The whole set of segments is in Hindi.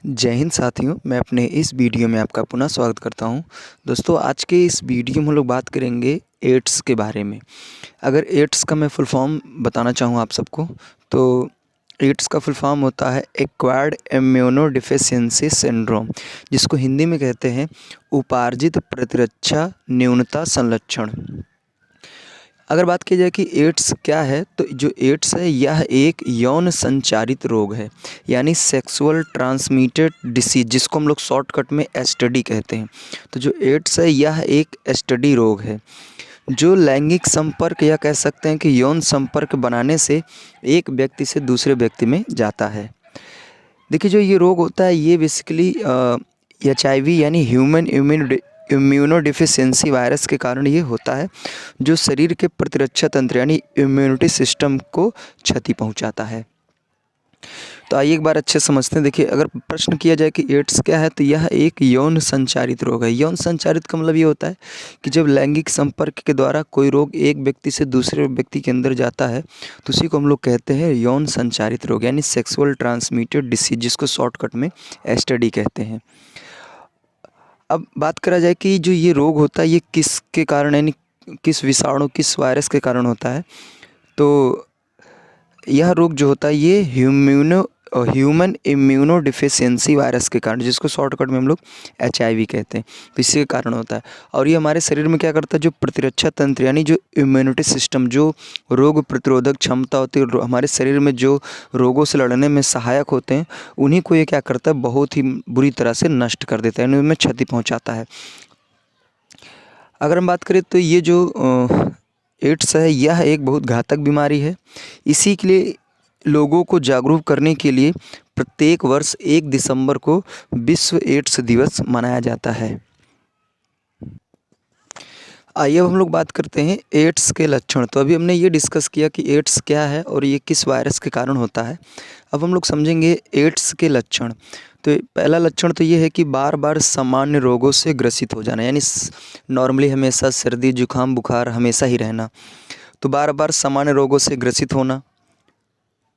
जय हिंद साथियों, मैं अपने इस वीडियो में आपका पुनः स्वागत करता हूं। दोस्तों, आज के इस वीडियो में हम लोग बात करेंगे एड्स के बारे में। अगर एड्स का मैं फुल फॉर्म बताना चाहूँ आप सबको, तो एड्स का फुल फॉर्म होता है एक्वायर्ड इम्यूनोडेफिशिएंसी सिंड्रोम, जिसको हिंदी में कहते हैं उपार्जित प्रतिरक्षा न्यूनता संलक्षण। अगर बात की जाए कि एड्स क्या है, तो जो एड्स है यह एक यौन संचारित रोग है, यानी सेक्सुअल ट्रांसमिटेड डिसीज, जिसको हम लोग शॉर्टकट में एसटीडी कहते हैं। तो जो एड्स है यह एक एसटीडी रोग है जो लैंगिक संपर्क या कह सकते हैं कि यौन संपर्क बनाने से एक व्यक्ति से दूसरे व्यक्ति में जाता है। देखिए, जो ये रोग होता है ये बेसिकली HIV यानी ह्यूमन इम्यूनोडेफिशिएंसी वायरस के कारण ये होता है, जो शरीर के प्रतिरक्षा तंत्र यानी इम्यूनिटी सिस्टम को क्षति पहुंचाता है। तो आइए एक बार अच्छे समझते हैं। देखिए, अगर प्रश्न किया जाए कि एड्स क्या है, तो यह एक यौन संचारित रोग है। यौन संचारित का मतलब ये होता है कि जब लैंगिक संपर्क के द्वारा कोई रोग एक व्यक्ति से दूसरे व्यक्ति के अंदर जाता है, तो उसी को हम लोग कहते हैं यौन संचारित रोग, यानी सेक्सुअल ट्रांसमिटेड डिसीज, जिसको शॉर्टकट में एसटीडी कहते हैं। अब बात करा जाए कि जो ये रोग होता है ये किसके कारण, यानी किस विषाणु, किस वायरस के कारण होता है। तो यह रोग जो होता है ये ह्यूमन इम्यूनोडेफिशिएंसी वायरस के कारण, जिसको शॉर्टकट में हम लोग HIV कहते हैं, तो इसी के कारण होता है। और ये हमारे शरीर में क्या करता है, जो प्रतिरक्षा तंत्र यानी जो इम्यूनिटी सिस्टम, जो रोग प्रतिरोधक क्षमता होती है, हमारे शरीर में जो रोगों से लड़ने में सहायक होते हैं, उन्हीं को ये क्या करता है, बहुत ही बुरी तरह से नष्ट कर देता है, यानी उनमें क्षति पहुँचाता है। अगर हम बात करें तो ये जो एड्स है यह एक बहुत घातक बीमारी है। इसी के लिए लोगों को जागरूक करने के लिए प्रत्येक वर्ष 1 दिसंबर को विश्व एड्स दिवस मनाया जाता है। आइए अब हम लोग बात करते हैं एड्स के लक्षण। तो अभी हमने ये डिस्कस किया कि एड्स क्या है और ये किस वायरस के कारण होता है। अब हम लोग समझेंगे एड्स के लक्षण। तो पहला लक्षण तो ये है कि बार बार सामान्य रोगों से ग्रसित हो जाना, यानी नॉर्मली हमेशा सर्दी जुकाम बुखार हमेशा ही रहना। तो बार बार सामान्य रोगों से ग्रसित होना,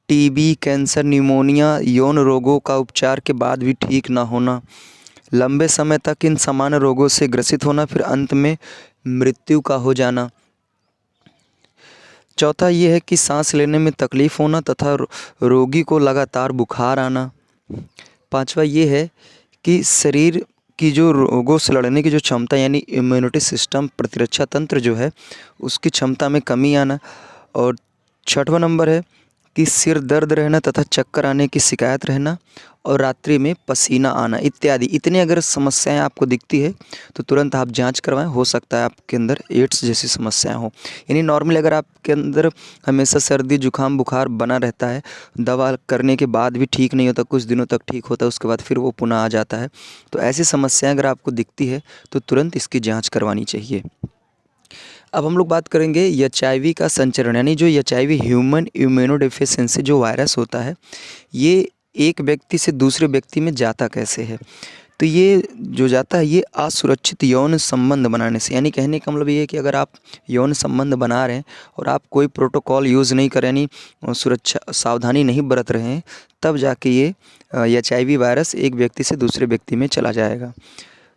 टीबी, कैंसर, न्यूमोनिया, यौन रोगों का उपचार के बाद भी ठीक ना होना, लंबे समय तक इन सामान्य रोगों से ग्रसित होना, फिर अंत में मृत्यु का हो जाना। चौथा ये है कि सांस लेने में तकलीफ होना तथा रोगी को लगातार बुखार आना। पांचवा ये है कि शरीर की जो रोगों से लड़ने की जो क्षमता यानी इम्यूनिटी सिस्टम, प्रतिरक्षा तंत्र जो है, उसकी क्षमता में कमी आना। और छठवां नंबर है कि सिर दर्द रहना तथा चक्कर आने की शिकायत रहना और रात्रि में पसीना आना इत्यादि। इतनी अगर समस्याएं आपको दिखती है तो तुरंत आप जांच करवाएं, हो सकता है आपके अंदर एड्स जैसी समस्याएं हो। यानी नॉर्मली अगर आपके अंदर हमेशा सर्दी जुकाम बुखार बना रहता है, दवा करने के बाद भी ठीक नहीं होता, कुछ दिनों तक ठीक होता है, उसके बाद फिर वो पुनः आ जाता है, तो ऐसी समस्याएँ अगर आपको दिखती है तो तुरंत इसकी जाँच करवानी चाहिए। अब हम लोग बात करेंगे HIV का संचरण, यानी जो HIV ह्यूमन इम्यूनोडेफिशिएंसी जो वायरस होता है, ये एक व्यक्ति से दूसरे व्यक्ति में जाता कैसे है। तो ये जो जाता है ये असुरक्षित यौन संबंध बनाने से, यानी कहने का मतलब ये है कि अगर आप यौन संबंध बना रहे हैं और आप कोई प्रोटोकॉल यूज़ नहीं कर रहे, यानी सुरक्षा सावधानी नहीं बरत रहे हैं, तब जाके ये HIV वायरस एक व्यक्ति से दूसरे व्यक्ति में चला जाएगा।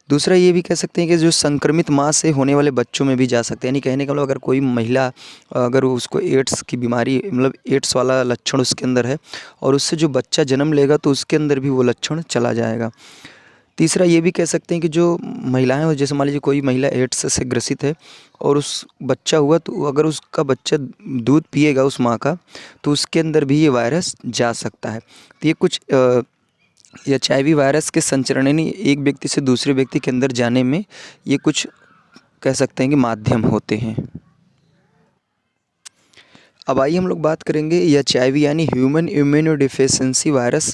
दूसरा ये भी कह सकते हैं कि जो संक्रमित माँ से होने वाले बच्चों में भी जा सकते हैं, यानी कहने का मतलब अगर कोई महिला, अगर उसको एड्स की बीमारी, मतलब एड्स वाला लक्षण उसके अंदर है और उससे जो बच्चा जन्म लेगा तो उसके अंदर भी वो लक्षण चला जाएगा। तीसरा ये भी कह सकते हैं कि जो महिलाएं हो, जैसे मान लीजिए कोई महिला एड्स से ग्रसित है और उस बच्चा हुआ, तो अगर उसका बच्चा दूध पिएगा उस माँ का, तो उसके अंदर भी ये वायरस जा सकता है। तो ये कुछ HIV वायरस के संचरण, यानी एक व्यक्ति से दूसरे व्यक्ति के अंदर जाने में ये कुछ कह सकते हैं कि माध्यम होते हैं। अब आइए हम लोग बात करेंगे HIV यानी ह्यूमन इम्यूनोडेफिशिएंसी वायरस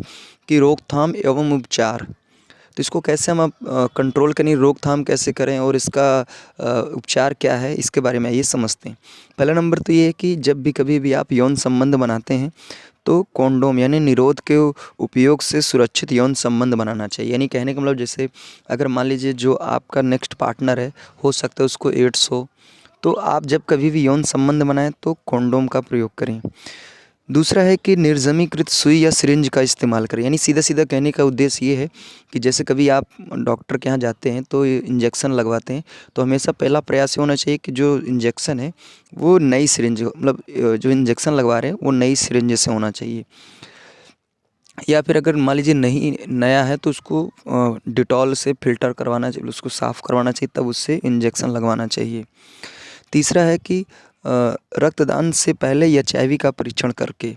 की रोकथाम एवं उपचार। तो इसको कैसे हम कंट्रोल करें, रोकथाम कैसे करें और इसका उपचार क्या है, इसके बारे में ये समझते हैं। पहला नंबर तो ये है कि जब भी कभी भी आप यौन संबंध बनाते हैं तो कॉन्डोम यानी निरोध के उपयोग से सुरक्षित यौन संबंध बनाना चाहिए। यानी कहने का मतलब, जैसे अगर मान लीजिए जो आपका नेक्स्ट पार्टनर है, हो सकता है उसको एड्स हो, तो आप जब कभी भी यौन संबंध बनाएं तो कॉन्डोम का प्रयोग करें। दूसरा है कि निर्जमीकृत सुई या सिरिंज का इस्तेमाल करें। यानी सीधा सीधा कहने का उद्देश्य ये है कि जैसे कभी आप डॉक्टर के यहाँ जाते हैं तो इंजेक्शन लगवाते हैं, तो हमेशा पहला प्रयास ये होना चाहिए कि जो इंजेक्शन है वो नई सिरिंज, मतलब जो इंजेक्शन लगवा रहे हैं वो नई सिरिंज से होना चाहिए। या फिर अगर मान लीजिए नहीं नया है तो उसको डिटॉल से फ़िल्टर करवाना चाहिए, उसको साफ़ करवाना चाहिए, तब उससे इंजेक्शन लगवाना चाहिए। तीसरा है कि रक्तदान से पहले एचआईवी का परीक्षण करके,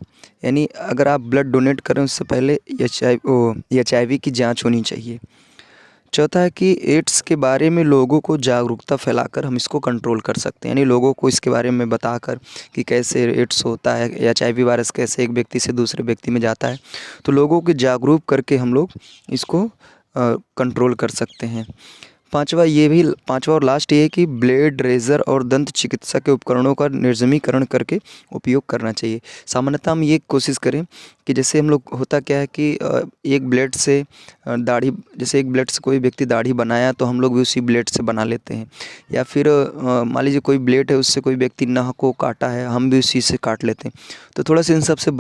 यानी अगर आप ब्लड डोनेट करें उससे पहले एचआईवी की जांच होनी चाहिए। चौथा है कि एड्स के बारे में लोगों को जागरूकता फैलाकर हम इसको कंट्रोल कर सकते हैं, यानी लोगों को इसके बारे में बताकर कि कैसे एड्स होता है, एचआईवी वायरस कैसे एक व्यक्ति से दूसरे व्यक्ति में जाता है, तो लोगों को जागरूक करके हम लोग इसको कंट्रोल कर सकते हैं। पांचवा और लास्ट ये है कि ब्लेड, रेज़र और दंत चिकित्सा के उपकरणों का निर्जमीकरण करके उपयोग करना चाहिए। सामान्यतः हम ये कोशिश करें कि जैसे हम लोग, होता क्या है कि एक ब्लेड से दाढ़ी, जैसे एक ब्लेड से कोई व्यक्ति दाढ़ी बनाया तो हम लोग भी उसी ब्लेड से बना लेते हैं। या फिर मान लीजिए कोई ब्लेड है उससे कोई व्यक्ति नह को काटा है, हम भी उसी से काट लेते हैं। तो थोड़ा सा इन सब से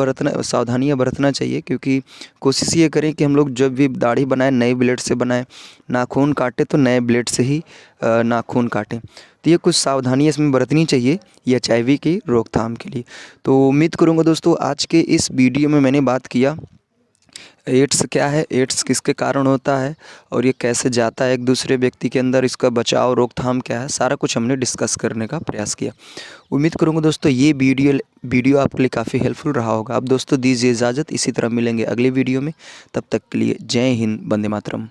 सावधानियाँ बरतना चाहिए, क्योंकि कोशिश ये करें कि हम लोग जब भी दाढ़ी बनाएं नए ब्लेड से बनाएं, नाखून काटे तो नए ब्लेड से ही नाखून काटें। तो ये कुछ सावधानियाँ इसमें बरतनी चाहिए ये एचआईवी की रोकथाम के लिए। तो उम्मीद करूँगा दोस्तों आज के इस वीडियो में मैंने बात किया एड्स क्या है, एड्स किसके कारण होता है और ये कैसे जाता है एक दूसरे व्यक्ति के अंदर, इसका बचाव रोकथाम क्या है, सारा कुछ हमने डिस्कस करने का प्रयास किया। उम्मीद करूँगा दोस्तों ये वीडियो आपके लिए काफ़ी हेल्पफुल रहा होगा। अब दोस्तों दीजिए इजाज़त, इसी तरह मिलेंगे अगले वीडियो में, तब तक के लिए जय हिंद, वंदे मातरम।